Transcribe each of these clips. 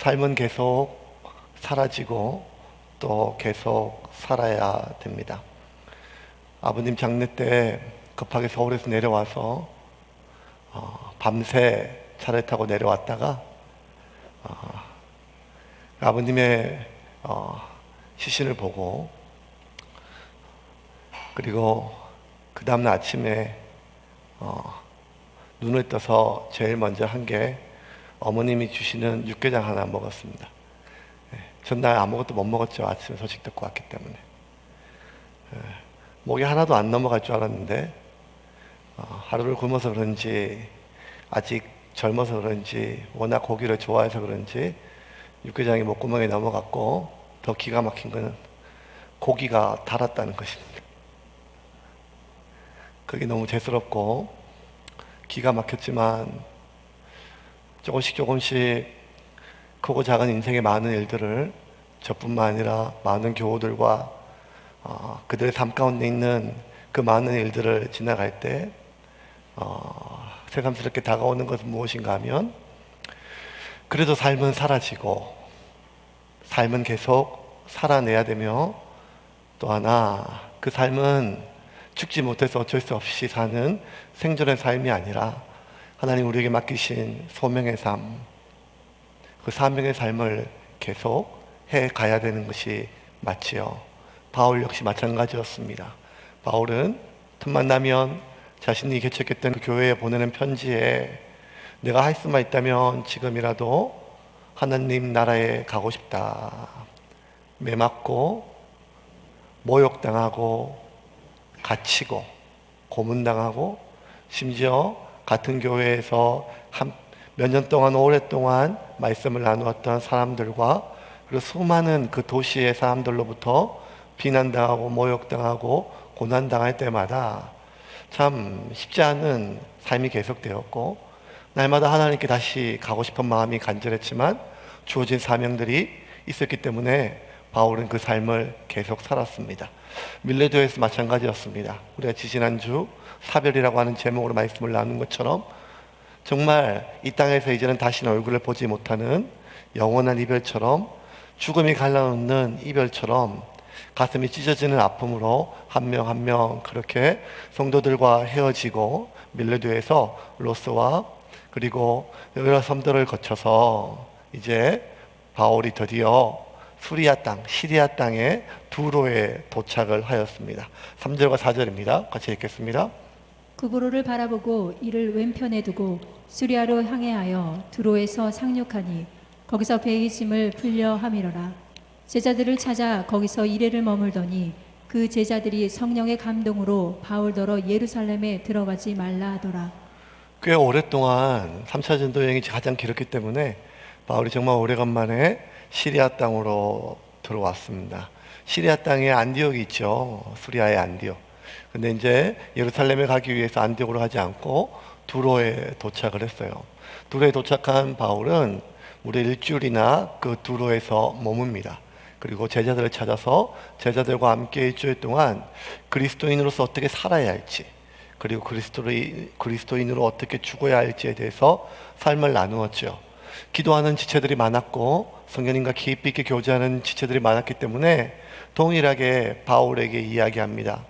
삶은 계속 사라지고 또 계속 살아야 됩니다. 아버님 장례 때 급하게 서울에서 내려와서 밤새 차를 타고 내려왔다가 아버님의 시신을 보고, 그리고 그 다음날 아침에 눈을 떠서 제일 먼저 한 게 어머님이 주시는 육개장 하나 먹었습니다. 전날 아무것도 못 먹었죠. 아침에 소식 듣고 왔기 때문에. 목이 하나도 안 넘어갈 줄 알았는데 하루를 굶어서 그런지, 아직 젊어서 그런지, 워낙 고기를 좋아해서 그런지 육개장이 목구멍에 넘어갔고, 더 기가 막힌 것은 고기가 달았다는 것입니다. 그게 너무 죄스럽고 기가 막혔지만, 조금씩 크고 작은 인생의 많은 일들을 저뿐만 아니라 많은 교우들과 그들의 삶 가운데 있는 그 많은 일들을 지나갈 때 새삼스럽게 다가오는 것은 무엇인가 하면, 그래도 삶은 사라지고 삶은 계속 살아내야 되며, 또 하나 그 삶은 죽지 못해서 어쩔 수 없이 사는 생존의 삶이 아니라 하나님 우리에게 맡기신 소명의 삶, 그 사명의 삶을 계속 해 가야 되는 것이 맞지요. 바울 역시 마찬가지였습니다. 바울은 틈만 나면 자신이 개척했던 그 교회에 보내는 편지에 내가 할 수만 있다면 지금이라도 하나님 나라에 가고 싶다, 매맞고 모욕당하고 갇히고 고문당하고, 심지어 같은 교회에서 몇 년 동안 오랫동안 말씀을 나누었던 사람들과, 그리고 수많은 그 도시의 사람들로부터 비난당하고 모욕당하고 고난당할 때마다 참 쉽지 않은 삶이 계속되었고, 날마다 하나님께 다시 가고 싶은 마음이 간절했지만 주어진 사명들이 있었기 때문에 바울은 그 삶을 계속 살았습니다. 밀레도에서 마찬가지였습니다. 우리가 지지난주 사별이라고 하는 제목으로 말씀을 나눈 것처럼, 정말 이 땅에서 이제는 다시는 얼굴을 보지 못하는 영원한 이별처럼, 죽음이 갈라놓는 이별처럼 가슴이 찢어지는 아픔으로 한 명 한 명 그렇게 성도들과 헤어지고, 밀레도에서 로스와 그리고 여러 섬들을 거쳐서 이제 바울이 드디어 수리아 땅, 시리아 땅의 두로에 도착을 하였습니다. 3절과 4절입니다. 같이 읽겠습니다. 구브로를 바라보고 이를 왼편에 두고 수리아로 항해하여 두로에서 상륙하니 거기서 배의 짐을 풀려 함이러라. 제자들을 찾아 거기서 이레를 머물더니 그 제자들이 성령의 감동으로 바울더러 예루살렘에 들어가지 말라 하더라. 꽤 오랫동안 3차 전도 여행이 가장 길었기 때문에 바울이 정말 오래간만에 시리아 땅으로 들어왔습니다. 시리아 땅에 안디옥이 있죠. 수리아의 안디옥. 근데 이제 예루살렘에 가기 위해서 안디옥으로 가지 않고 두로에 도착을 했어요. 두로에 도착한 바울은 무려 일주일이나 그 두로에서 머뭅니다. 그리고 제자들을 찾아서 제자들과 함께 일주일 동안 그리스도인으로서 어떻게 살아야 할지, 그리고 그리스도인으로 어떻게 죽어야 할지에 대해서 삶을 나누었죠. 기도하는 지체들이 많았고 성령님과 깊이 있게 교제하는 지체들이 많았기 때문에 동일하게 바울에게 이야기합니다.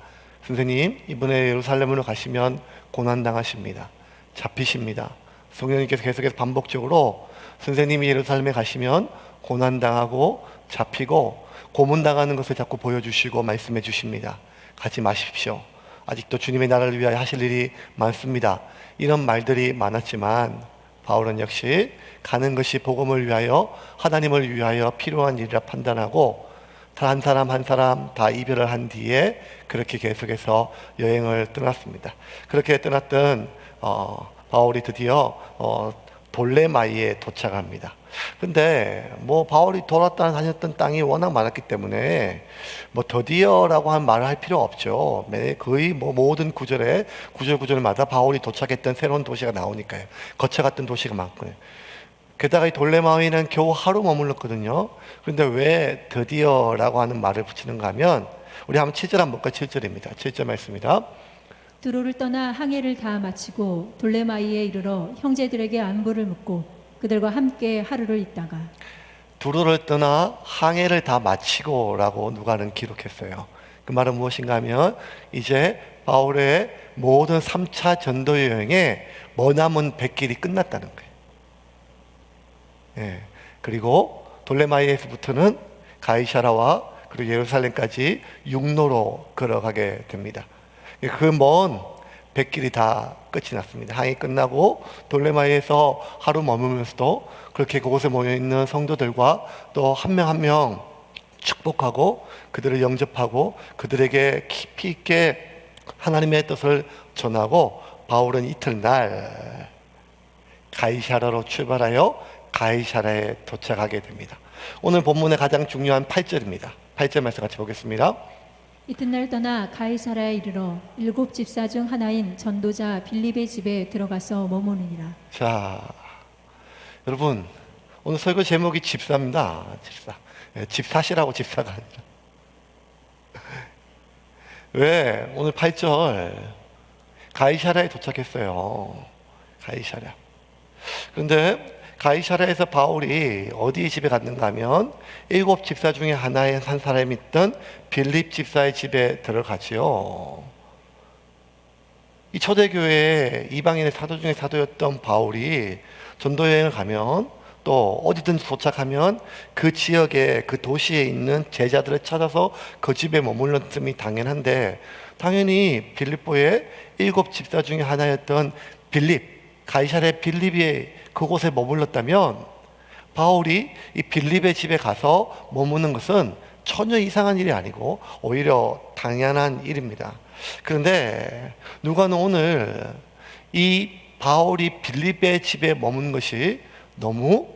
선생님, 이번에 예루살렘으로 가시면 고난당하십니다. 잡히십니다. 성령님께서 계속해서 반복적으로 선생님이 예루살렘에 가시면 고난당하고 잡히고 고문당하는 것을 자꾸 보여주시고 말씀해 주십니다. 가지 마십시오. 아직도 주님의 나라를 위하여 하실 일이 많습니다. 이런 말들이 많았지만 바울은 역시 가는 것이 복음을 위하여, 하나님을 위하여 필요한 일이라 판단하고 한 사람 한 사람 다 이별을 한 뒤에 그렇게 계속해서 여행을 떠났습니다. 그렇게 떠났던 바울이 드디어 돌레마이에 도착합니다. 근데 뭐 바울이 돌았다 다녔던 땅이 워낙 많았기 때문에 뭐 드디어라고 한 말을 할 필요 없죠. 거의 뭐 모든 구절마다 바울이 도착했던 새로운 도시가 나오니까요. 거쳐갔던 도시가 많고요. 게다가 이 돌레마이는 겨우 하루 머물렀거든요. 그런데 왜 드디어라고 하는 말을 붙이는가 하면, 우리 한번 7절 한번 볼까요? 7절입니다. 7절 말씀입니다. 두로를 떠나 항해를 다 마치고 돌레마이에 이르러 형제들에게 안부를 묻고 그들과 함께 하루를 있다가 두로를 떠나 항해를 다 마치고라고 누가는 기록했어요. 그 말은 무엇인가 하면 이제 바울의 모든 3차 전도 여행에 머나먼 백길이 끝났다는 거예요. 예. 그리고 돌레마이에서부터는 가이사라와 그리고 예루살렘까지 육로로 걸어가게 됩니다. 그 먼 백길이 다 끝이 났습니다. 항이 끝나고 돌레마이에서 하루 머물면서도 그렇게 그곳에 모여있는 성도들과 또 한 명 한 명 축복하고 그들을 영접하고 그들에게 깊이 있게 하나님의 뜻을 전하고 바울은 이튿날 가이사라로 출발하여 가이사라에 도착하게 됩니다. 오늘 본문의 가장 중요한 8절입니다. 8절 말씀 같이 보겠습니다. 이튿날 떠나 가이사라에 이르러 7 집사 중 하나인 전도자 빌립의 집에 들어가서 머무르니라. 자, 여러분 오늘 설교 제목이 집사입니다. 집사. 집사시라고 집사가 아니라. 왜? 오늘 8절 가이사라에 도착했어요. 가이사라. 그런데 가이사라에서 바울이 어디 집에 갔는가 하면 7 집사 중에 하나의 한 사람이 있던 빌립 집사의 집에 들어가지요. 이 초대교회의 이방인의 사도 중에 사도였던 바울이 전도여행을 가면 또 어디든지 도착하면 그 지역에 그 도시에 있는 제자들을 찾아서 그 집에 머물렀음이 당연한데 당연히 빌립보의 7 집사 중에 하나였던 빌립, 가이사라의 빌립이 그곳에 머물렀다면 바울이 이 빌립의 집에 가서 머무는 것은 전혀 이상한 일이 아니고 오히려 당연한 일입니다. 그런데 누가는 오늘 이 바울이 빌립의 집에 머문 것이 너무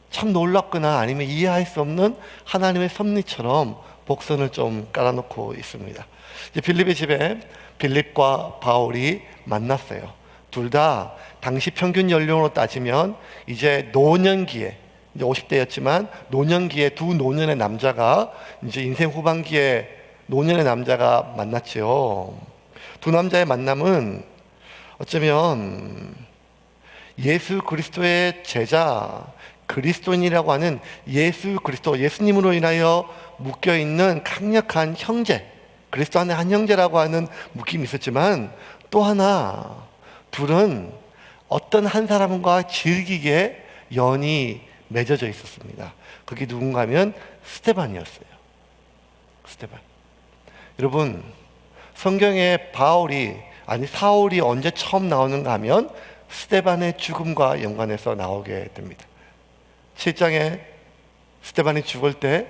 참 놀랍거나 아니면 이해할 수 없는 하나님의 섭리처럼 복선을 좀 깔아놓고 있습니다. 이제 빌립의 집에 빌립과 바울이 만났어요. 둘 다 당시 평균 연령으로 따지면 이제 노년기에, 이제 50대였지만 노년기에 두 노년의 남자가 이제 인생 후반기에 노년의 남자가 만났죠. 두 남자의 만남은 어쩌면 예수 그리스도의 제자, 그리스도인이라고 하는 예수 그리스도, 예수님으로 인하여 묶여있는 강력한 형제, 그리스도 안에 한 형제라고 하는 묶임이 있었지만 또 하나 둘은 어떤 한 사람과 질기게 연이 맺어져 있었습니다. 그게 누군가 하면 스데반이었어요. 스데반. 여러분 성경에 사울이 언제 처음 나오는가 하면 스데반의 죽음과 연관해서 나오게 됩니다. 7장에 스데반이 죽을 때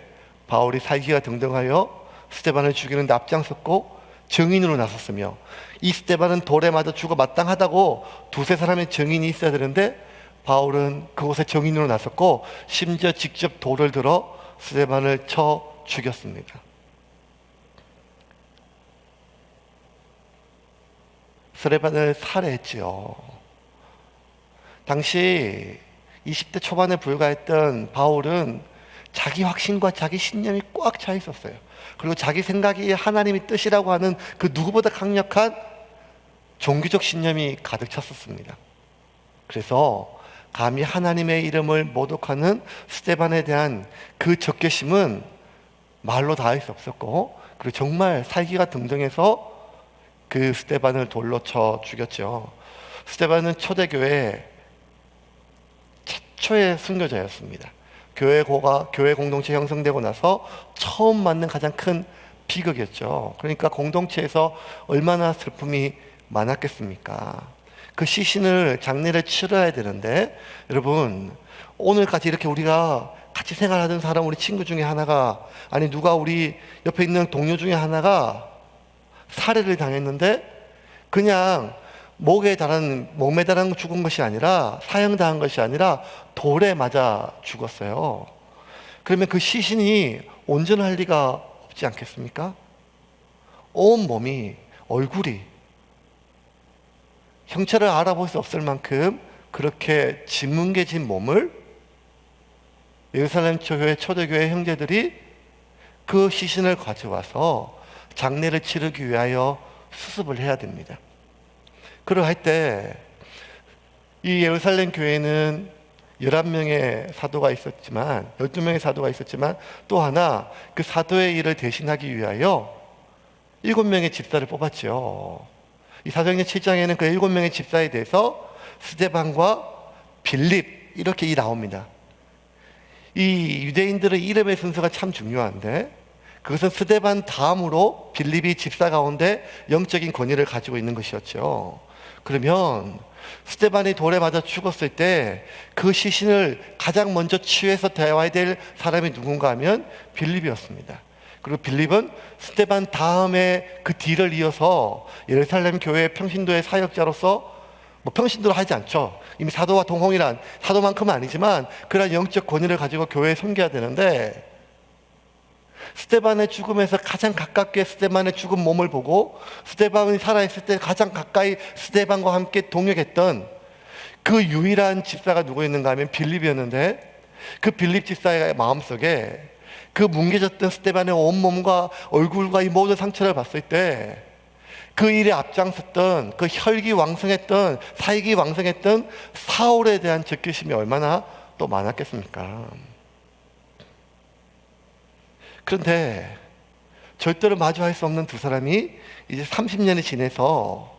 바울이 살기가 등등하여 스데반을 죽이는데 앞장섰고 증인으로 나섰으며 이 스데반은 돌에 맞아 죽어 마땅하다고 두세 사람의 증인이 있어야 되는데 바울은 그곳에 증인으로 나섰고 심지어 직접 돌을 들어 스데반을 쳐 죽였습니다. 스데반을 살해했지요. 당시 20대 초반에 불과했던 바울은 자기 확신과 자기 신념이 꽉 차 있었어요. 그리고 자기 생각이 하나님의 뜻이라고 하는 그 누구보다 강력한 종교적 신념이 가득 찼었습니다. 그래서 감히 하나님의 이름을 모독하는 스데반에 대한 그 적개심은 말로 다 할 수 없었고, 그리고 정말 살기가 등등해서 그 스데반을 돌로 쳐 죽였죠. 스데반은 초대교회 최초의 순교자였습니다. 교회 공동체 형성되고 나서 처음 맞는 가장 큰 비극이었죠. 그러니까 공동체에서 얼마나 슬픔이 많았겠습니까? 그 시신을 장례를 치러야 되는데, 여러분 오늘까지 이렇게 우리가 같이 생활하던 사람, 우리 친구 중에 하나가, 아니 누가 우리 옆에 있는 동료 중에 하나가 살해를 당했는데 그냥 목에 매달아 죽은 것이 아니라, 사형당한 것이 아니라 돌에 맞아 죽었어요. 그러면 그 시신이 온전할 리가 없지 않겠습니까? 온 몸이, 얼굴이 형체를 알아볼 수 없을 만큼 그렇게 짓뭉개진 몸을 예루살렘 초대교회 형제들이 그 시신을 가져와서 장례를 치르기 위하여 수습을 해야 됩니다. 그러할 때 이 예루살렘 교회는 11명의 사도가 있었지만 12명의 사도가 있었지만 또 하나 그 사도의 일을 대신하기 위하여 7명의 집사를 뽑았죠. 이 사도행전 7장에는 그 7명의 집사에 대해서 스데반과 빌립 이렇게 나옵니다. 이 유대인들의 이름의 순서가 참 중요한데 그것은 스데반 다음으로 빌립이 집사 가운데 영적인 권위를 가지고 있는 것이었죠. 그러면 스데반이 돌에 맞아 죽었을 때 그 시신을 가장 먼저 치유해서 대와야 될 사람이 누군가 하면 빌립이었습니다. 그리고 빌립은 스데반 다음에 그 뒤를 이어서 예루살렘 교회의 평신도의 사역자로서 평신도를 하지 않죠. 이미 사도와 동홍이란 사도만큼은 아니지만 그런 영적 권위를 가지고 교회에 섬겨야 되는데 스데반의 죽음에서 가장 가깝게 스데반의 죽은 몸을 보고 스데반이 살아있을 때 가장 가까이 스데반과 함께 동역했던 그 유일한 집사가 누구였는가 하면 빌립이었는데 그 빌립 집사의 마음속에 그 뭉개졌던 스데반의 온몸과 얼굴과 이 모든 상처를 봤을 때 그 일에 앞장섰던 그 혈기왕성했던 사익이 왕성했던 사울에 대한 적개심이 얼마나 또 많았겠습니까? 그런데 절대로 마주할 수 없는 두 사람이 이제 30년이 지나서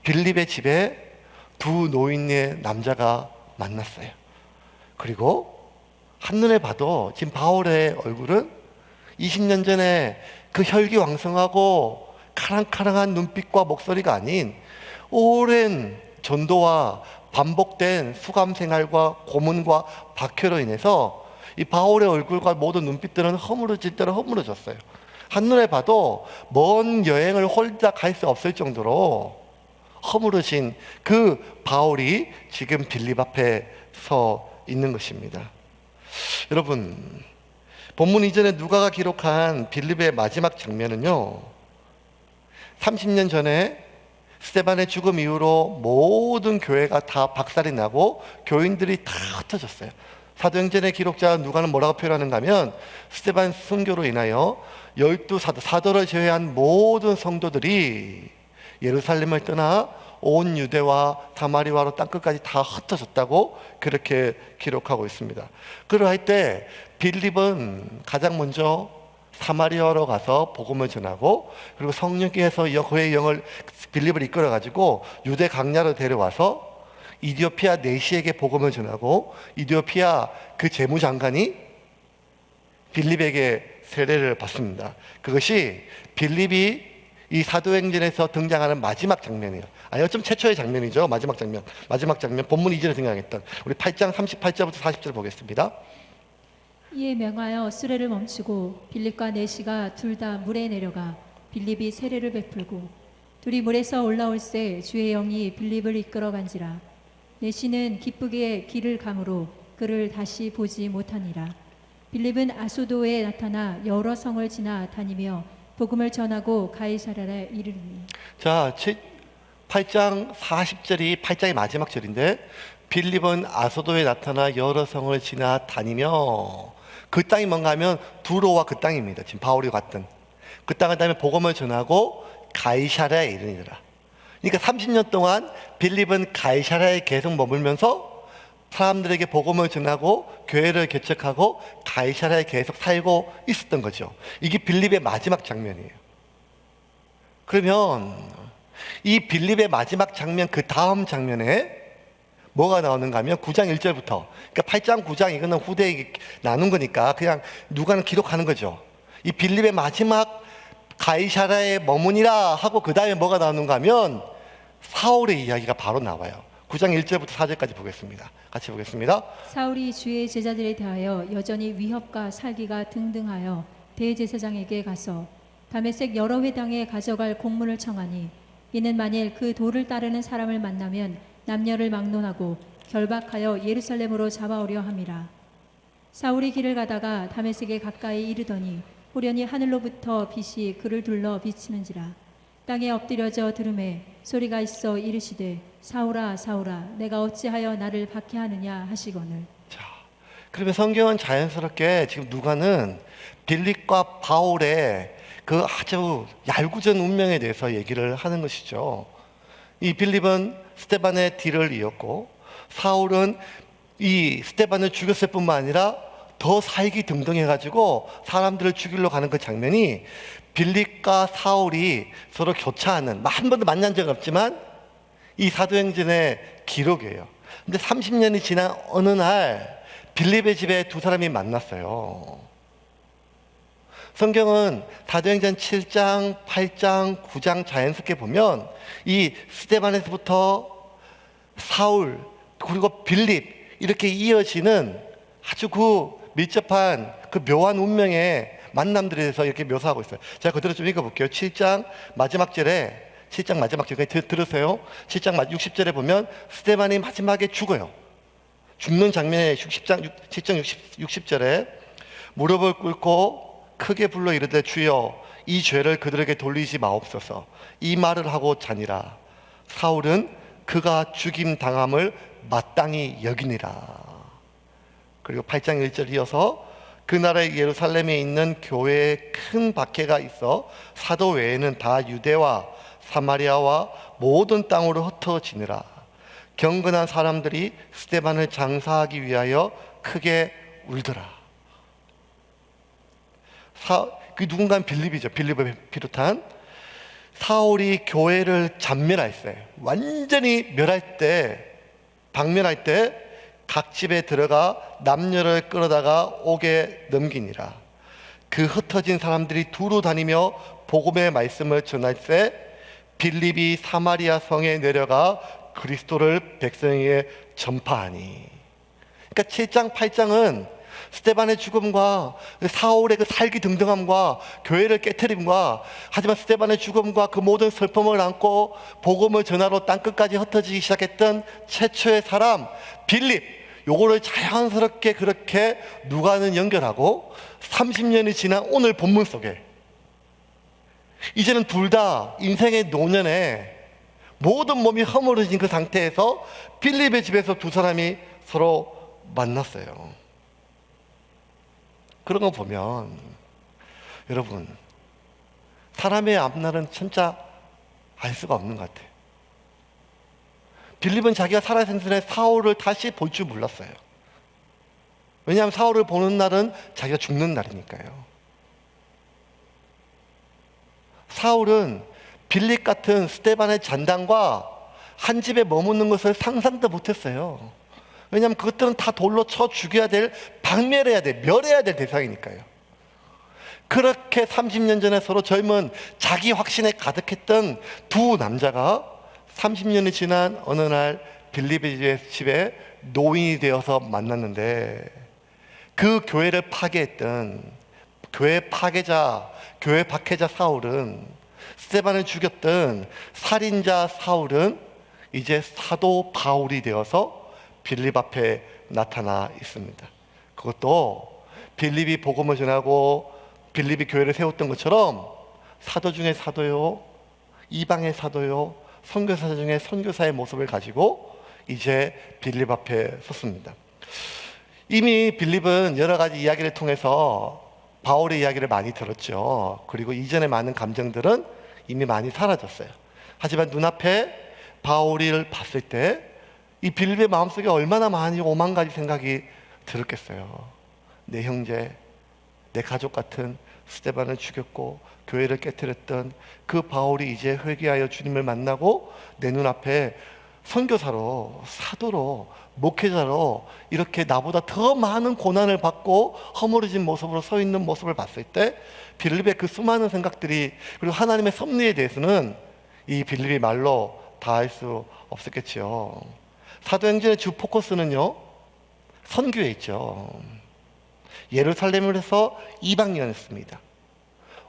빌립의 집에 두 노인의 남자가 만났어요. 그리고 한눈에 봐도 지금 바울의 얼굴은 20년 전에 그 혈기왕성하고 카랑카랑한 눈빛과 목소리가 아닌 오랜 전도와 반복된 수감 생활과 고문과 박해로 인해서 이 바울의 얼굴과 모든 눈빛들은 허물어질 대로 허물어졌어요. 한눈에 봐도 먼 여행을 홀딱 갈 수 없을 정도로 허물어진 그 바울이 지금 빌립 앞에 서 있는 것입니다. 여러분, 본문 이전에 누가가 기록한 빌립의 마지막 장면은요 30년 전에 스데반의 죽음 이후로 모든 교회가 다 박살이 나고 교인들이 다 흩어졌어요. 사도행전의 기록자 누가는 뭐라고 표현하는가 하면 스데반 순교로 인하여 12사도, 사도를 제외한 모든 성도들이 예루살렘을 떠나 온 유대와 사마리아로 땅끝까지 다 흩어졌다고 그렇게 기록하고 있습니다. 그러할 때 빌립은 가장 먼저 사마리아로 가서 복음을 전하고 그리고 성령께서 그의 영을 빌립을 이끌어 가지고 유대 강야로 데려와서 이디오피아 내시에게 복음을 전하고 이디오피아 그 재무장관이 빌립에게 세례를 받습니다. 그것이 빌립이 이 사도행전에서 등장하는 마지막 장면이에요. 아니요, 좀 최초의 장면이죠. 마지막 장면 본문 이전에 등장했던 우리 8장 38절부터 40절 보겠습니다. 이에 명하여 수레를 멈추고 빌립과 내시가 둘 다 물에 내려가 빌립이 세례를 베풀고 둘이 물에서 올라올새 주의 영이 빌립을 이끌어간지라. 내시는 기쁘게 길을 가므로 그를 다시 보지 못하니라. 빌립은 아소도에 나타나 여러 성을 지나 다니며 복음을 전하고 가이사랴에 이르리니. 자, 8장 40절이 8장의 마지막 절인데 빌립은 아소도에 나타나 여러 성을 지나 다니며 그 땅이 뭔가 하면 두로와 그 땅입니다. 지금 바울이 갔던 그 땅을 다음에 복음을 전하고 가이사랴에 이르니라. 그러니까 30년 동안 빌립은 가이사랴에 계속 머물면서 사람들에게 복음을 전하고 교회를 개척하고 가이사랴에 계속 살고 있었던 거죠. 이게 빌립의 마지막 장면이에요. 그러면 이 빌립의 마지막 장면 그 다음 장면에 뭐가 나오는가 하면 9장 1절부터 그러니까 8장 9장 이거는 후대에 나눈 거니까 그냥 누가는 기록하는 거죠. 이 빌립의 마지막 가이사랴에 머무니라 하고 그 다음에 뭐가 나오는가 하면 사울의 이야기가 바로 나와요. 9장 1절부터 4절까지 보겠습니다. 같이 보겠습니다. 사울이 주의 제자들에 대하여 여전히 위협과 살기가 등등하여 대제사장에게 가서 다메섹 여러 회당에 가져갈 공문을 청하니 이는 만일 그 도를 따르는 사람을 만나면 남녀를 막론하고 결박하여 예루살렘으로 잡아오려 함이라. 사울이 길을 가다가 다메섹에 가까이 이르더니 호련히 하늘로부터 빛이 그를 둘러 비치는지라. 땅에 엎드려져 들음에 소리가 있어 이르시되 사울아 사울아 내가 어찌하여 나를 박해하느냐 하시거늘. 자, 그러면 성경은 자연스럽게 지금 누가는 빌립과 바울의 그 아주 얄궂은 운명에 대해서 얘기를 하는 것이죠. 이 빌립은 스데반의 뒤를 이었고 사울은 이 스데반을 죽였을 뿐만 아니라 더 사익이 등등해가지고 사람들을 죽이려 가는 그 장면이 빌립과 사울이 서로 교차하는, 한 번도 만난 적 없지만 이 사도행전의 기록이에요. 근데 30년이 지난 어느 날 빌립의 집에 두 사람이 만났어요. 성경은 사도행전 7장, 8장, 9장 자연스럽게 보면 이 스데반에서부터 사울 그리고 빌립 이렇게 이어지는 아주 그 밀접한 그 묘한 운명의 만남들에 대해서 이렇게 묘사하고 있어요. 제가 그대로 좀 읽어볼게요. 7장 마지막 절에, 7장 마지막 절에 들으세요. 7장 60절에 보면 스데반이 마지막에 죽어요. 죽는 장면에 7장 60절에 무릎을 꿇고 크게 불러 이르되 주여 이 죄를 그들에게 돌리지 마옵소서. 이 말을 하고 자니라. 사울은 그가 죽임 당함을 마땅히 여기니라. 그리고 8장 1절 이어서 그 나라의 예루살렘에 있는 교회에 큰 박해가 있어 사도 외에는 다 유대와 사마리아와 모든 땅으로 흩어지니라. 경건한 사람들이 스데반을 장사하기 위하여 크게 울더라. 그 누군가는 빌립이죠. 빌립을 비롯한 사울이 교회를 잔멸했어요. 완전히 멸할 때, 박멸할 때 각 집에 들어가 남녀를 끌어다가 옥에 넘기니라. 그 흩어진 사람들이 두루 다니며 복음의 말씀을 전할 때 빌립이 사마리아 성에 내려가 그리스도를 백성에게 전파하니. 그러니까 7장 8장은 스데반의 죽음과 사울의 그 살기 등등함과 교회를 깨트림과, 하지만 스데반의 죽음과 그 모든 슬픔을 안고 복음을 전하러 땅끝까지 흩어지기 시작했던 최초의 사람 빌립, 요거를 자연스럽게 그렇게 누가는 연결하고 30년이 지난 오늘 본문 속에 이제는 둘 다 인생의 노년에 모든 몸이 허물어진 그 상태에서 빌립의 집에서 두 사람이 서로 만났어요. 그런 거 보면 여러분, 사람의 앞날은 진짜 알 수가 없는 것 같아요. 빌립은 자기가 살아있는 전에 사울을 다시 볼 줄 몰랐어요. 왜냐하면 사울을 보는 날은 자기가 죽는 날이니까요. 사울은 빌립 같은 스데반의 잔당과 한 집에 머무는 것을 상상도 못했어요. 왜냐하면 그것들은 다 돌로 쳐 죽여야 될, 박멸해야 될, 멸해야 될 대상이니까요. 그렇게 30년 전에 서로 젊은 자기 확신에 가득했던 두 남자가 30년이 지난 어느 날 빌립의 집에 노인이 되어서 만났는데, 그 교회를 파괴했던 교회 파괴자, 교회 박해자 사울은, 스데반을 죽였던 살인자 사울은 이제 사도 바울이 되어서 빌립 앞에 나타나 있습니다. 그것도 빌립이 복음을 전하고 빌립이 교회를 세웠던 것처럼 사도 중에 사도요, 이방의 사도요, 선교사 중에 선교사의 모습을 가지고 이제 빌립 앞에 섰습니다. 이미 빌립은 여러 가지 이야기를 통해서 바울의 이야기를 많이 들었죠. 그리고 이전의 많은 감정들은 이미 많이 사라졌어요. 하지만 눈앞에 바울을 봤을 때 이 빌립의 마음속에 얼마나 많이 오만 가지 생각이 들었겠어요. 내 형제, 내 가족 같은 스데반을 죽였고 교회를 깨뜨렸던 그 바울이 이제 회개하여 주님을 만나고 내 눈앞에 선교사로, 사도로, 목회자로 이렇게 나보다 더 많은 고난을 받고 허물어진 모습으로 서 있는 모습을 봤을 때 빌립의 그 수많은 생각들이, 그리고 하나님의 섭리에 대해서는 이 빌립이 말로 다 할 수 없었겠지요. 사도행전의 주 포커스는요, 선교에 있죠. 예루살렘에서 이방인이었습니다.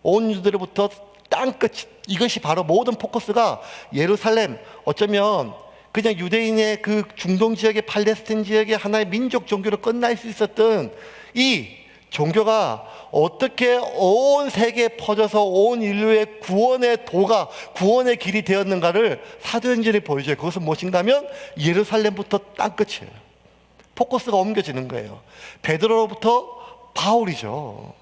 온 유대로부터 땅끝, 이것이 바로 모든 포커스가 예루살렘, 어쩌면 그냥 유대인의 그 중동 지역의 팔레스타인 지역의 하나의 민족 종교로 끝날 수 있었던 이 종교가 어떻게 온 세계에 퍼져서 온 인류의 구원의 도가, 구원의 길이 되었는가를 사도행전이 보여줘요. 그것은 무엇인가 하면 예루살렘부터 땅끝이에요. 포커스가 옮겨지는 거예요. 베드로로부터 바울이죠.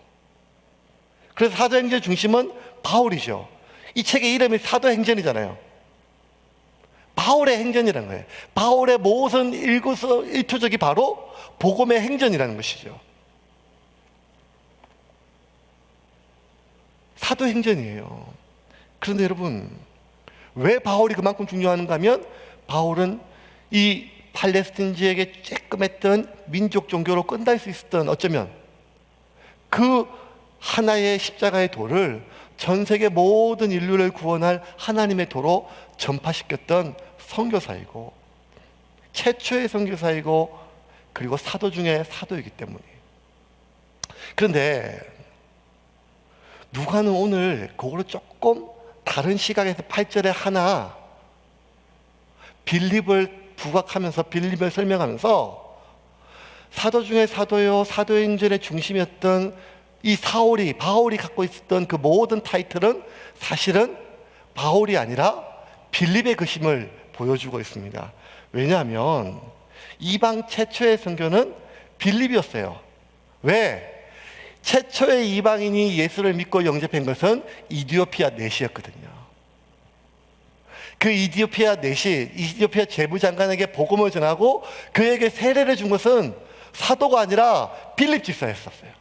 그래서 사도행전의 중심은 바울이죠. 이 책의 이름이 사도행전이잖아요. 바울의 행전이라는 거예요. 바울의 모든 일거수일투족이 바로 복음의 행전이라는 것이죠. 사도행전이에요. 그런데 여러분, 왜 바울이 그만큼 중요한가 하면 바울은 이 팔레스틴 지역에 쬐끔했던 민족 종교로 끝날 수 있었던, 어쩌면 그 하나의 십자가의 도를 전 세계 모든 인류를 구원할 하나님의 도로 전파시켰던 선교사이고, 최초의 선교사이고, 그리고 사도 중에 사도이기 때문이에요. 그런데 누가는 오늘 그거를 조금 다른 시각에서 8절에 하나 빌립을 부각하면서, 빌립을 설명하면서 사도 중에 사도요, 사도행전의 중심이었던 이 바울이 갖고 있었던 그 모든 타이틀은 사실은 바울이 아니라 빌립의 것임을 보여주고 있습니다. 왜냐하면 이방 최초의 선교는 빌립이었어요. 왜? 최초의 이방인이 예수를 믿고 영접한 것은 이디오피아 넷이었거든요. 그 이디오피아 넷이 이디오피아 재무장관에게 복음을 전하고 그에게 세례를 준 것은 사도가 아니라 빌립 집사였었어요.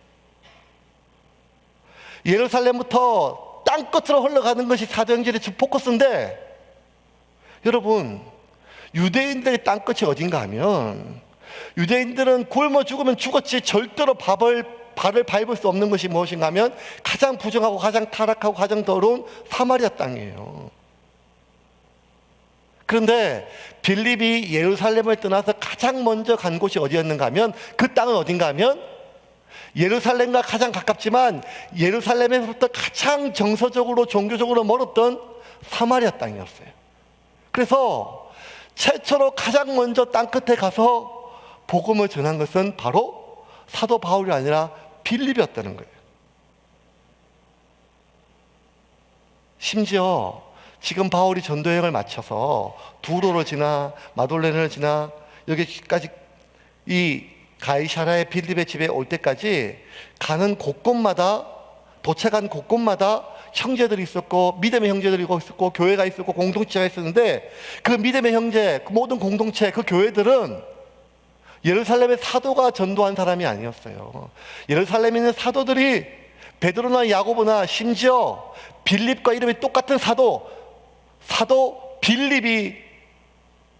예루살렘부터 땅끝으로 흘러가는 것이 사도행전의 주 포커스인데, 여러분, 유대인들의 땅끝이 어딘가 하면, 유대인들은 굶어 죽으면 죽었지 절대로 발을 밟을 수 없는 것이 무엇인가 하면 가장 부정하고 가장 타락하고 가장 더러운 사마리아 땅이에요. 그런데 빌립이 예루살렘을 떠나서 가장 먼저 간 곳이 어디였는가 하면, 그 땅은 어딘가 하면 예루살렘과 가장 가깝지만 예루살렘에서부터 가장 정서적으로 종교적으로 멀었던 사마리아 땅이었어요. 그래서 최초로 가장 먼저 땅끝에 가서 복음을 전한 것은 바로 사도 바울이 아니라 빌립이었다는 거예요. 심지어 지금 바울이 전도여행을 마쳐서 두로를 지나 마돌렌을 지나 여기까지 이 가이사라의 빌립의 집에 올 때까지 가는 곳곳마다, 도착한 곳곳마다 형제들이 있었고, 믿음의 형제들이 있었고, 교회가 있었고, 공동체가 있었는데, 그 믿음의 형제, 그 모든 공동체, 그 교회들은 예루살렘의 사도가 전도한 사람이 아니었어요. 예루살렘에 있는 사도들이 베드로나 야고보나 심지어 빌립과 이름이 똑같은 사도 빌립이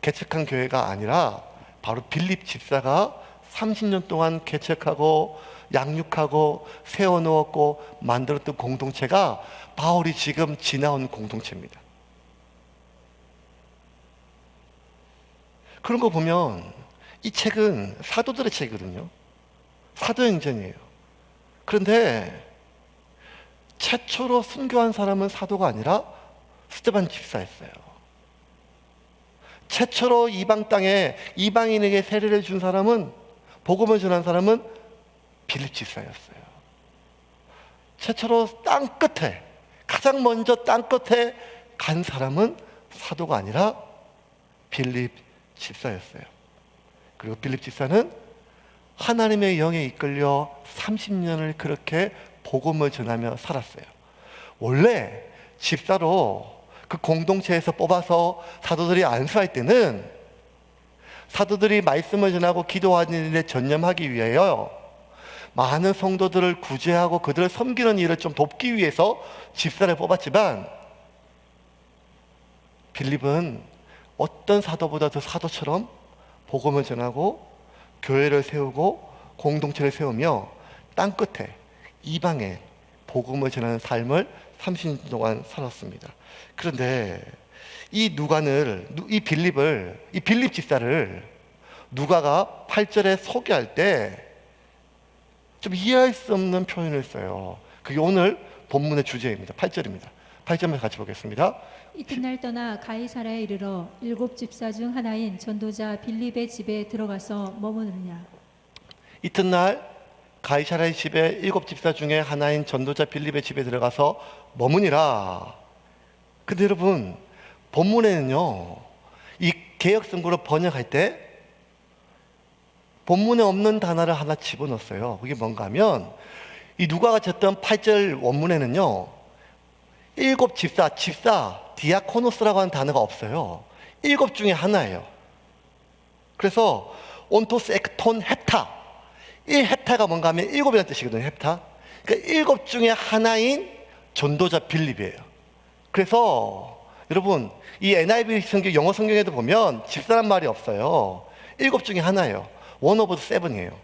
개척한 교회가 아니라 바로 빌립 집사가 30년 동안 개척하고 양육하고 세워놓았고 만들었던 공동체가 바울이 지금 지나온 공동체입니다. 그런 거 보면 이 책은 사도들의 책이거든요. 사도행전이에요. 그런데 최초로 순교한 사람은 사도가 아니라 스데반 집사였어요. 최초로 이방 땅에 이방인에게 세례를 준 사람은, 복음을 전한 사람은 빌립 집사였어요. 최초로 땅끝에, 가장 먼저 땅끝에 간 사람은 사도가 아니라 빌립 집사였어요. 그리고 빌립 집사는 하나님의 영에 이끌려 30년을 그렇게 복음을 전하며 살았어요. 원래 집사로 그 공동체에서 뽑아서 사도들이 안수할 때는 사도들이 말씀을 전하고 기도하는 일에 전념하기 위하여 많은 성도들을 구제하고 그들을 섬기는 일을 좀 돕기 위해서 집사를 뽑았지만, 빌립은 어떤 사도보다 더 사도처럼 복음을 전하고 교회를 세우고 공동체를 세우며 땅끝에 이방에 복음을 전하는 삶을 30년 동안 살았습니다. 그런데 이 빌립 집사를 누가가 8절에 소개할 때 좀 이해할 수 없는 표현을 써요. 그게 오늘 본문의 주제입니다. 8절입니다. 8절만 같이 보겠습니다. 이튿날 떠나 가이사라에 이르러 7 집사 중 하나인 전도자 빌립의 집에 들어가서 머무느냐. 이튿날 가이사라의 집에 7 집사 중에 하나인 전도자 빌립의 집에 들어가서 머무니라. 근데 여러분, 본문에는요, 이 개역성구를 번역할 때 본문에 없는 단어를 하나 집어넣었어요. 그게 뭔가 하면, 이 누가가 쳤던 8절 원문에는요, 7 집사, 디아코노스라고 하는 단어가 없어요. 7 중에 하나예요. 그래서 온토스, 엑톤, 헵타. 이 헵타가 뭔가 하면 7이라는 뜻이거든요. 헵타. 그러니까 7 중에 하나인 전도자 빌립이에요. 그래서 여러분, 이 NIV 성경, 영어 성경에도 보면 집사란 말이 없어요. 7 중에 하나예요. One of the seven이에요.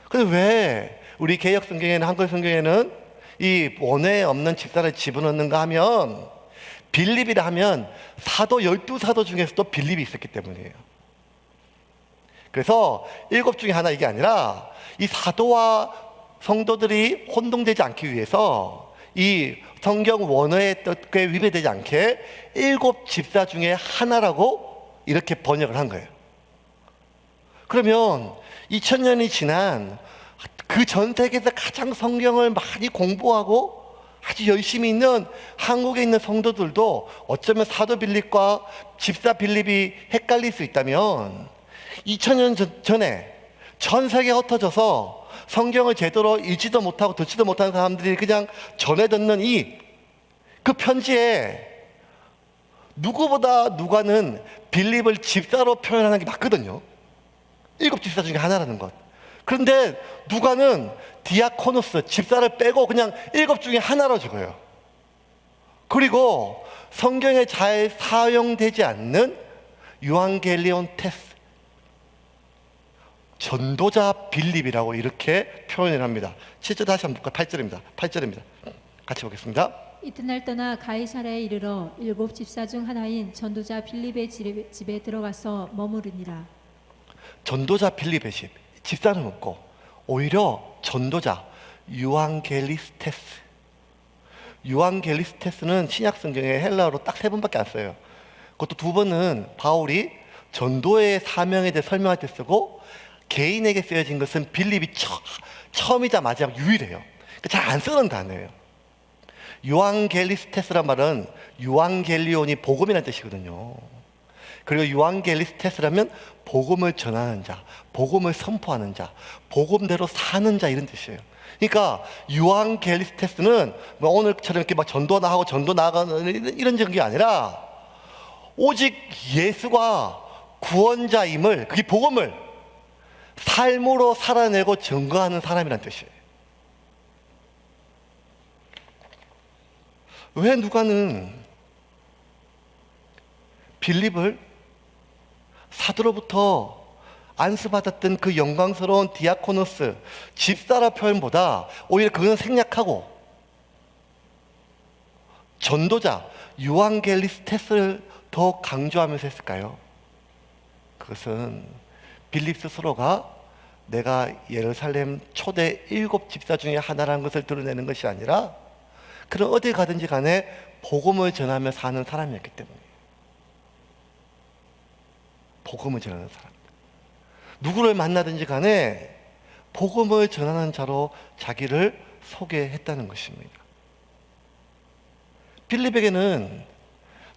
근데 왜 우리 개역 성경에는, 한글 성경에는 이 원에 없는 집사를 집어넣는가 하면, 빌립이라 하면 사도 12사도 중에서도 빌립이 있었기 때문이에요. 그래서 7 중에 하나 이게 아니라 이 사도와 성도들이 혼동되지 않기 위해서 이 성경 원어의 뜻에 위배되지 않게 7 집사 중에 하나라고 이렇게 번역을 한 거예요. 그러면 2000년이 지난 그 전 세계에서 가장 성경을 많이 공부하고 아주 열심히 있는 한국에 있는 성도들도 어쩌면 사도 빌립과 집사 빌립이 헷갈릴 수 있다면, 2000년 전에 전 세계가 흩어져서 성경을 제대로 읽지도 못하고 듣지도 못하는 사람들이 그냥 전해 듣는 그 편지에 누가는 빌립을 집사로 표현하는 게 맞거든요. 7 집사 중에 하나라는 것. 그런데 누가는 디아코노스, 집사를 빼고 그냥 7 중에 하나로 적어요. 그리고 성경에 잘 사용되지 않는 유앙겔리온 테스, 전도자 빌립이라고 이렇게 표현을 합니다. 7절 다시 한번 볼까요? 8절입니다. 같이 보겠습니다. 이튿날 떠나 가이사랴에 이르러 7 집사 중 하나인 전도자 빌립의 집에 들어가서 머무르니라. 전도자 빌립의 집사는 없고 오히려 전도자 유앙겔리스테스는 신약 성경에 헬라어로 딱 3번밖에 안 써요. 그것도 2번은 바울이 전도의 사명에 대해 설명할 때 쓰고, 개인에게 쓰여진 것은 빌립이 처음이자 마지막 유일해요. 잘 안 쓰는 단어예요. 유앙겔리스테스란 말은 유앙겔리온이 복음이라는 뜻이거든요. 그리고 유앙겔리스테스라면 복음을 전하는 자, 복음을 선포하는 자, 복음대로 사는 자, 이런 뜻이에요. 그러니까 유앙겔리스테스는 뭐 오늘처럼 이렇게 막 전도나 하고 전도 나가는 이런 적이 아니라 오직 예수가 구원자임을, 그게 복음을 삶으로 살아내고 증거하는 사람이란 뜻이에요. 왜 누가는 빌립을 사도로부터 안수받았던 그 영광스러운 디아코노스, 집사라 표현보다 오히려 그건 생략하고 전도자 유앙겔리스테스를 더 강조하면서 했을까요? 그것은 빌립 스스로가 내가 예루살렘 초대 7 집사 중에 하나라는 것을 드러내는 것이 아니라, 그런 어디 가든지 간에 복음을 전하며 사는 사람이었기 때문이에요. 복음을 전하는 사람. 누구를 만나든지 간에 복음을 전하는 자로 자기를 소개했다는 것입니다. 빌립에게는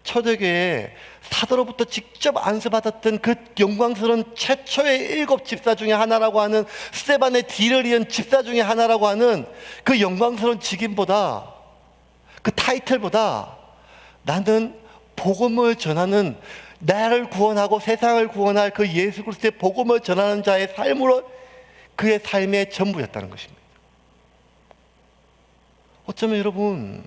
초대교회에 사도로부터 직접 안수받았던 그 영광스러운 최초의 7 집사 중에 하나라고 하는, 스데반의 뒤를 이은 집사 중에 하나라고 하는 그 영광스러운 직임보다, 그 타이틀보다 나는 복음을 전하는, 나를 구원하고 세상을 구원할 그 예수 그리스도의 복음을 전하는 자의 삶으로 그의 삶의 전부였다는 것입니다. 어쩌면 여러분,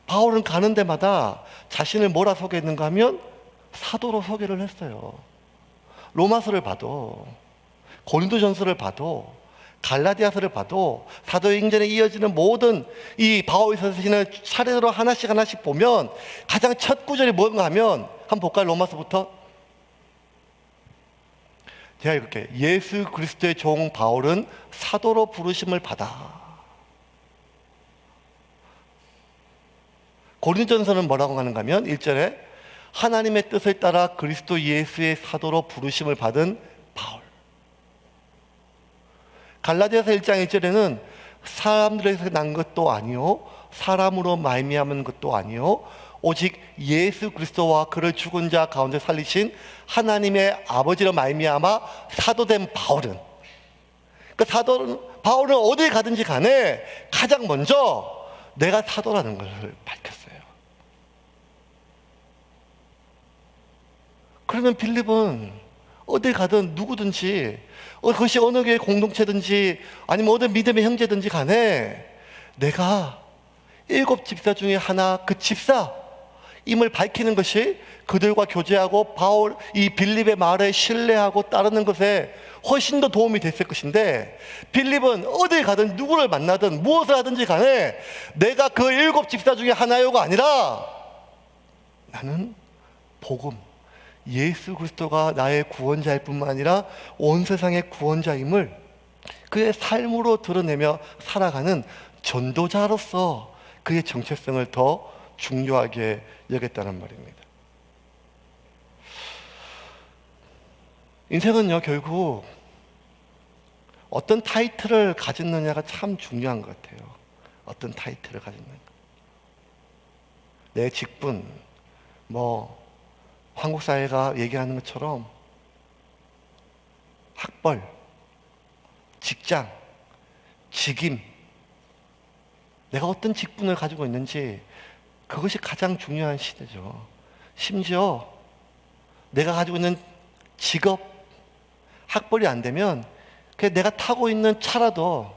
바울은 가는 데마다 자신을 뭐라 소개했는가 하면 사도로 소개를 했어요. 로마서를 봐도, 고린도전서를 봐도, 갈라디아서를 봐도, 사도행전에 이어지는 모든 이 바울이 서신을 차례로 하나씩 보면 가장 첫 구절이 뭔가 하면, 한번 볼까요? 로마서부터. 제가 이렇게, 예수 그리스도의 종 바울은 사도로 부르심을 받아. 고린도전서는 뭐라고 하는가 하면 1절에 하나님의 뜻을 따라 그리스도 예수의 사도로 부르심을 받은 바울. 갈라디아서 1장 1절에는 사람들에서 난 것도 아니요 사람으로 말미암은 것도 아니요 오직 예수 그리스도와 그를 죽은 자 가운데 살리신 하나님의 아버지로 말미암아 사도된 바울은, 바울은 어딜 가든지 간에 가장 먼저 내가 사도라는 것을 밝혔어요. 그러면 빌립은 어딜 가든 누구든지 그것이 어느 교회 공동체든지 아니면 어느 믿음의 형제든지 간에 내가 7 집사 중에 하나 그 집사임을 밝히는 것이 그들과 교제하고 이 빌립의 말에 신뢰하고 따르는 것에 훨씬 더 도움이 됐을 것인데, 빌립은 어딜 가든 누구를 만나든 무엇을 하든지 간에 내가 그 7 집사 중에 하나요가 아니라 나는 복음, 예수 그리스도가 나의 구원자일 뿐만 아니라 온 세상의 구원자임을 그의 삶으로 드러내며 살아가는 전도자로서 그의 정체성을 더 중요하게 여겼다는 말입니다. 인생은요, 결국 어떤 타이틀을 가졌느냐가 참 중요한 것 같아요. 어떤 타이틀을 가졌는가. 내 직분, 한국 사회가 얘기하는 것처럼 학벌, 직장, 직임, 내가 어떤 직분을 가지고 있는지 그것이 가장 중요한 시대죠. 심지어 내가 가지고 있는 직업, 학벌이 안 되면 그냥 내가 타고 있는 차라도,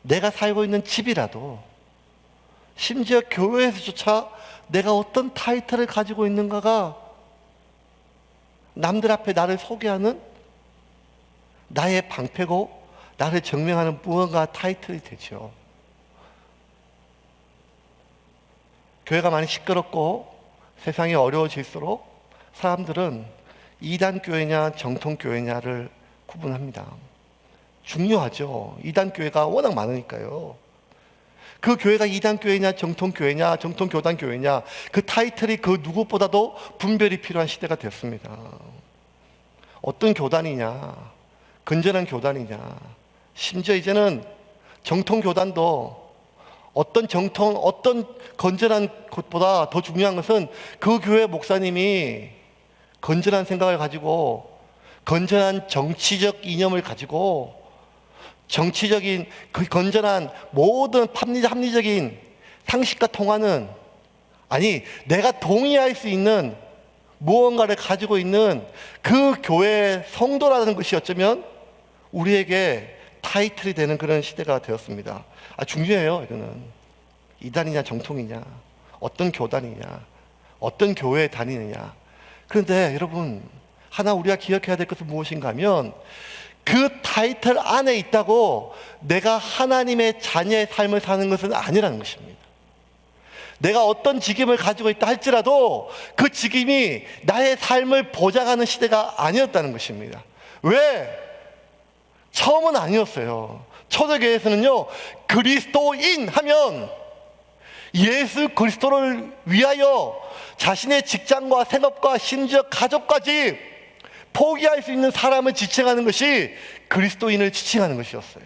내가 살고 있는 집이라도, 심지어 교회에서조차 내가 어떤 타이틀을 가지고 있는가가 남들 앞에 나를 소개하는 나의 방패고 나를 증명하는 무언가 타이틀이 되죠. 교회가 많이 시끄럽고 세상이 어려워질수록 사람들은 이단 교회냐 정통 교회냐를 구분합니다. 중요하죠. 이단 교회가 워낙 많으니까요. 그 교회가 이단 교회냐 정통 교회냐 정통 교단 교회냐, 그 타이틀이 그 누구보다도 분별이 필요한 시대가 됐습니다. 어떤 교단이냐, 건전한 교단이냐, 심지어 이제는 정통 교단도 어떤 건전한 것보다 더 중요한 것은 그 교회 목사님이 건전한 생각을 가지고, 건전한 정치적 이념을 가지고, 정치적인 그 건전한 모든 합리적인 상식과 통하는, 아니 내가 동의할 수 있는 무언가를 가지고 있는 그 교회의 성도라는 것이 어쩌면 우리에게 타이틀이 되는 그런 시대가 되었습니다. 중요해요. 이거는 이단이냐 정통이냐, 어떤 교단이냐, 어떤 교회에 다니느냐. 그런데 여러분, 하나 우리가 기억해야 될 것은 무엇인가 하면, 그 타이틀 안에 있다고 내가 하나님의 자녀의 삶을 사는 것은 아니라는 것입니다. 내가 어떤 직임을 가지고 있다 할지라도 그 직임이 나의 삶을 보장하는 시대가 아니었다는 것입니다. 왜? 처음은 아니었어요. 초대교회에서는요, 그리스도인 하면 예수 그리스도를 위하여 자신의 직장과 생업과 심지어 가족까지 포기할 수 있는 사람을 지칭하는 것이 그리스도인을 지칭하는 것이었어요.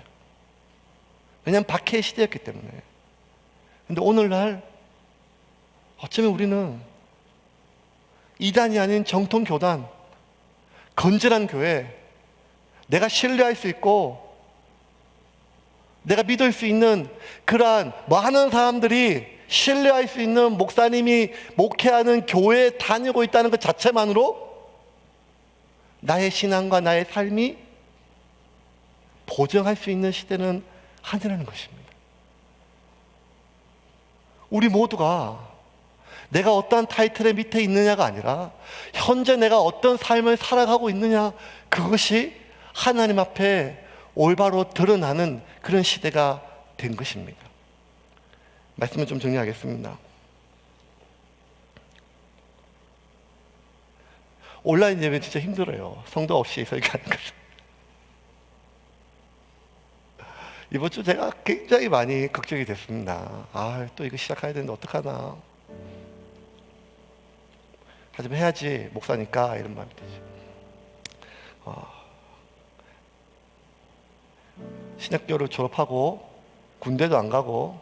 왜냐하면 박해의 시대였기 때문에. 근데 오늘날 어쩌면 우리는 이단이 아닌 정통 교단, 건전한 교회, 내가 신뢰할 수 있고 내가 믿을 수 있는 그러한 많은 사람들이 신뢰할 수 있는 목사님이 목회하는 교회에 다니고 있다는 것 자체만으로 나의 신앙과 나의 삶이 보증할 수 있는 시대는 아니라는 것입니다. 우리 모두가 내가 어떠한 타이틀의 밑에 있느냐가 아니라 현재 내가 어떤 삶을 살아가고 있느냐, 그것이 하나님 앞에 올바로 드러나는 그런 시대가 된 것입니다. 말씀을 좀 정리하겠습니다. 온라인 예배 진짜 힘들어요. 성도 없이 설교하는 것은. 이번 주 제가 굉장히 많이 걱정이 됐습니다. 또 이거 시작해야 되는데 어떡하나. 하지만 해야지, 목사니까, 이런 마음이 되죠. 신학교를 졸업하고 군대도 안 가고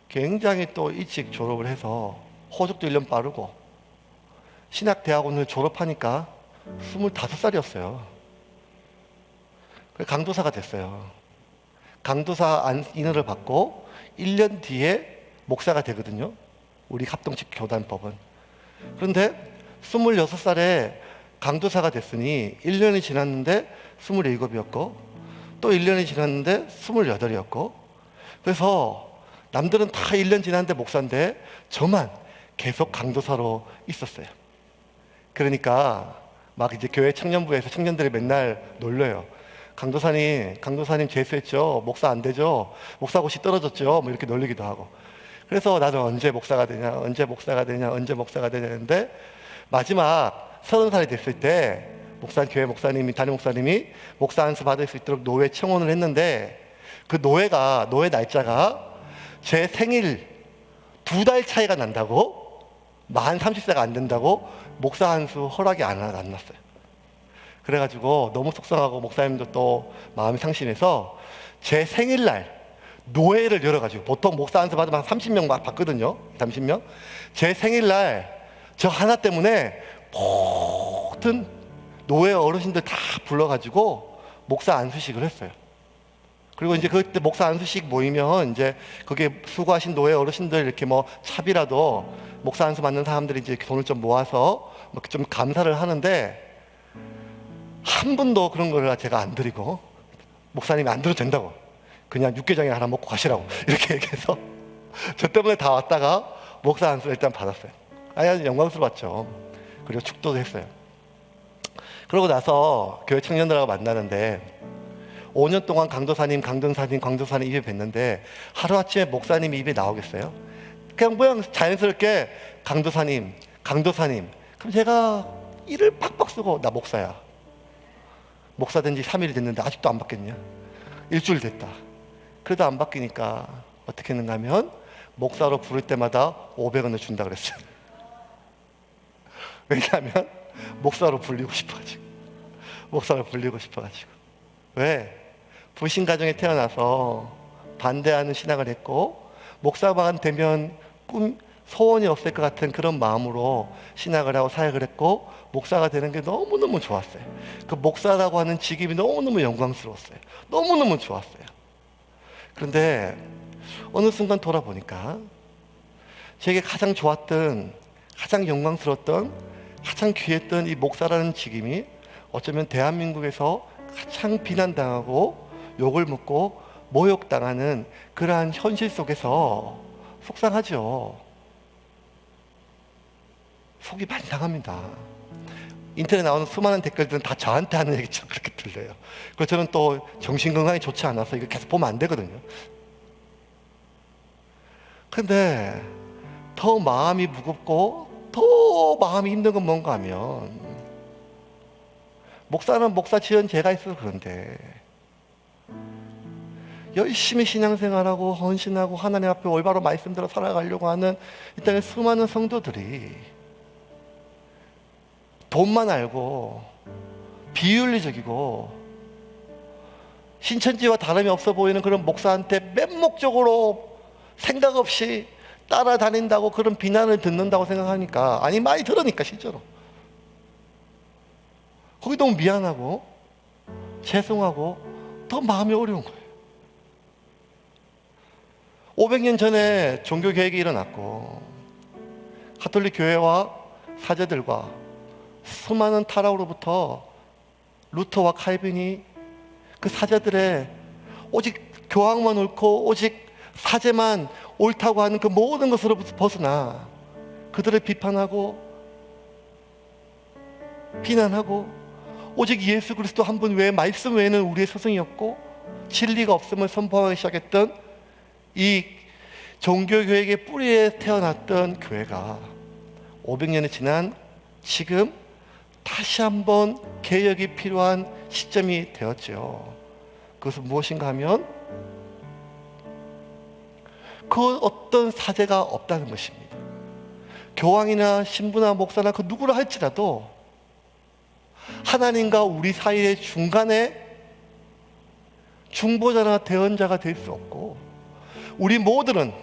굉장히 또 일찍 졸업을 해서 호적도 1년 빠르고 신학대학원을 졸업하니까 25살이었어요. 강도사가 됐어요. 강도사 인허를 받고 1년 뒤에 목사가 되거든요. 우리 합동직 교단법은. 그런데 26살에 강도사가 됐으니 1년이 지났는데 27이었고 또 1년이 지났는데 28이었고, 그래서 남들은 다 1년 지났는데 목사인데 저만 계속 강도사로 있었어요. 그러니까 막 이제 교회 청년부에서 청년들이 맨날 놀려요. 강도사님 재수했죠? 목사 안 되죠? 목사 고시 떨어졌죠? 뭐 이렇게 놀리기도 하고. 그래서 나도 언제 목사가 되냐, 언제 목사가 되냐, 언제 목사가 되냐 했는데, 마지막 30살이 됐을 때 교회 목사님이, 담임 목사님이 목사 안수 받을 수 있도록 노회 청원을 했는데, 그 노회 날짜가 제 생일 2달 차이가 난다고, 만 30세가 안 된다고 목사 안수 허락이 안 났어요. 그래가지고 너무 속상하고 목사님도 또 마음이 상심해서 제 생일날 노회를 열어가지고, 보통 목사 안수 받으면 한 30명 받거든요. 30명. 제 생일날 저 하나 때문에 모든 노회 어르신들 다 불러가지고 목사 안수식을 했어요. 그리고 이제 그때 목사 안수식 모이면 이제 그게 수고하신 노회 어르신들 이렇게 뭐 차비라도 목사 안수 받는 사람들이 이제 돈을 좀 모아서 좀 감사를 하는데, 한 분도 그런 걸 제가 안 드리고, 목사님이 안 드려도 된다고, 그냥 육개장에 하나 먹고 가시라고 이렇게 얘기해서 저 때문에 다 왔다가 목사 안수를 일단 받았어요. 아주 영광스러웠죠. 그리고 축도도 했어요. 그러고 나서 교회 청년들하고 만나는데 5년 동안 강도사님 입에 뵀는데 하루아침에 목사님 입에 나오겠어요? 그냥 자연스럽게 강도사님. 그럼 제가 이를 팍팍 쓰고, 나 목사야. 목사 된 지 3일이 됐는데 아직도 안 바뀌었냐? 일주일 됐다. 그래도 안 바뀌니까 어떻게 했는가 하면 목사로 부를 때마다 500원을 준다 그랬어요. 왜냐하면 목사로 불리고 싶어가지고. 왜? 불신 가정에 태어나서 반대하는 신앙을 했고, 목사만 되면 소원이 없을 것 같은 그런 마음으로 신학을 하고 사역을 했고, 목사가 되는 게 너무너무 좋았어요. 그 목사라고 하는 직업이 너무너무 영광스러웠어요. 너무너무 좋았어요. 그런데 어느 순간 돌아보니까 제게 가장 좋았던, 가장 영광스러웠던, 가장 귀했던 이 목사라는 직임이 어쩌면 대한민국에서 가장 비난당하고 욕을 먹고 모욕당하는 그러한 현실 속에서 속상하죠. 속이 많이 상합니다. 인터넷에 나오는 수많은 댓글들은 다 저한테 하는 얘기처럼 그렇게 들려요. 그리고 저는 또 정신건강이 좋지 않아서 이거 계속 보면 안 되거든요. 근데 더 마음이 무겁고 더 마음이 힘든 건 뭔가 하면, 목사는 목사 지은 제가 있어서 그런데 열심히 신앙생활하고 헌신하고 하나님 앞에 올바로 말씀대로 살아가려고 하는 이 땅의 수많은 성도들이 돈만 알고 비윤리적이고 신천지와 다름이 없어 보이는 그런 목사한테 맹목적으로 생각 없이 따라다닌다고 그런 비난을 듣는다고 생각하니까, 아니 많이 들으니까 실제로 거기 너무 미안하고 죄송하고 더 마음이 어려운 거예요. 500년 전에 종교개혁이 일어났고 가톨릭 교회와 사제들과 수많은 타락으로부터 루터와 칼빈이 그 사제들의 오직 교황만 옳고 오직 사제만 옳다고 하는 그 모든 것으로부터 벗어나 그들을 비판하고 비난하고 오직 예수 그리스도 한 분 외에, 말씀 외에는 우리의 스승이 없고 진리가 없음을 선포하기 시작했던 이 종교교육의 뿌리에 태어났던 교회가 500년이 지난 지금 다시 한번 개혁이 필요한 시점이 되었죠. 그것은 무엇인가 하면 그 어떤 사제가 없다는 것입니다. 교황이나 신부나 목사나 그 누구라 할지라도 하나님과 우리 사이의 중간에 중보자나 대언자가 될 수 없고, 우리 모두는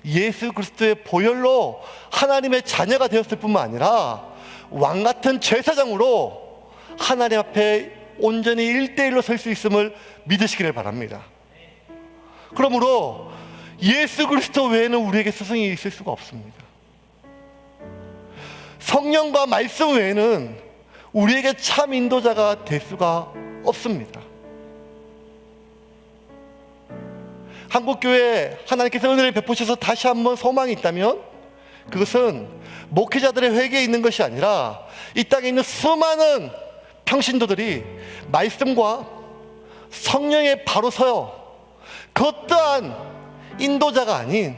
예수 그리스도의 보혈로 하나님의 자녀가 되었을 뿐만 아니라 왕같은 제사장으로 하나님 앞에 온전히 1대1로 설 수 있음을 믿으시기를 바랍니다. 그러므로 예수 그리스도 외에는 우리에게 스승이 있을 수가 없습니다. 성령과 말씀 외에는 우리에게 참 인도자가 될 수가 없습니다. 한국교회 하나님께서 은혜를 베푸셔서 다시 한번 소망이 있다면 그것은 목회자들의 회개에 있는 것이 아니라 이 땅에 있는 수많은 평신도들이 말씀과 성령에 바로 서요 그 어떠한 인도자가 아닌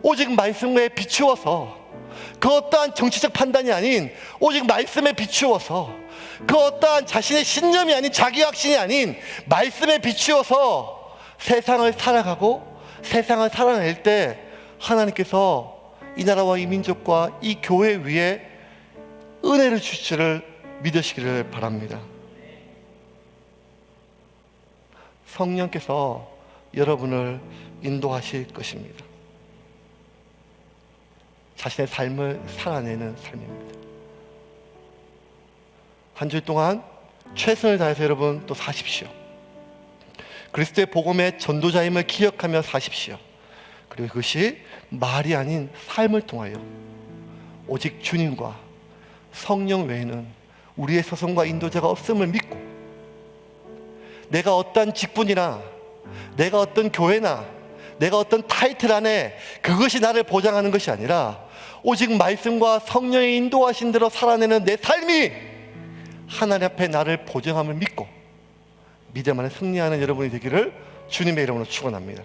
오직 말씀에 비추어서 그 어떠한 정치적 판단이 아닌 오직 말씀에 비추어서 그 어떠한 자신의 신념이 아닌 자기 확신이 아닌 말씀에 비추어서 세상을 살아가고 세상을 살아낼 때 하나님께서 이 나라와 이 민족과 이 교회 위에 은혜를 주시기를 믿으시기를 바랍니다. 성령께서 여러분을 인도하실 것입니다. 자신의 삶을 살아내는 삶입니다. 한 주 동안 최선을 다해서 여러분 또 사십시오. 그리스도의 복음의 전도자임을 기억하며 사십시오. 그리고 그것이 말이 아닌 삶을 통하여 오직 주님과 성령 외에는 우리의 서성과 인도자가 없음을 믿고 내가 어떤 직분이나 내가 어떤 교회나 내가 어떤 타이틀 안에 그것이 나를 보장하는 것이 아니라 오직 말씀과 성령의 인도하신 대로 살아내는 내 삶이 하나님 앞에 나를 보장함을 믿고 믿음 안에 승리하는 여러분이 되기를 주님의 이름으로 축원합니다.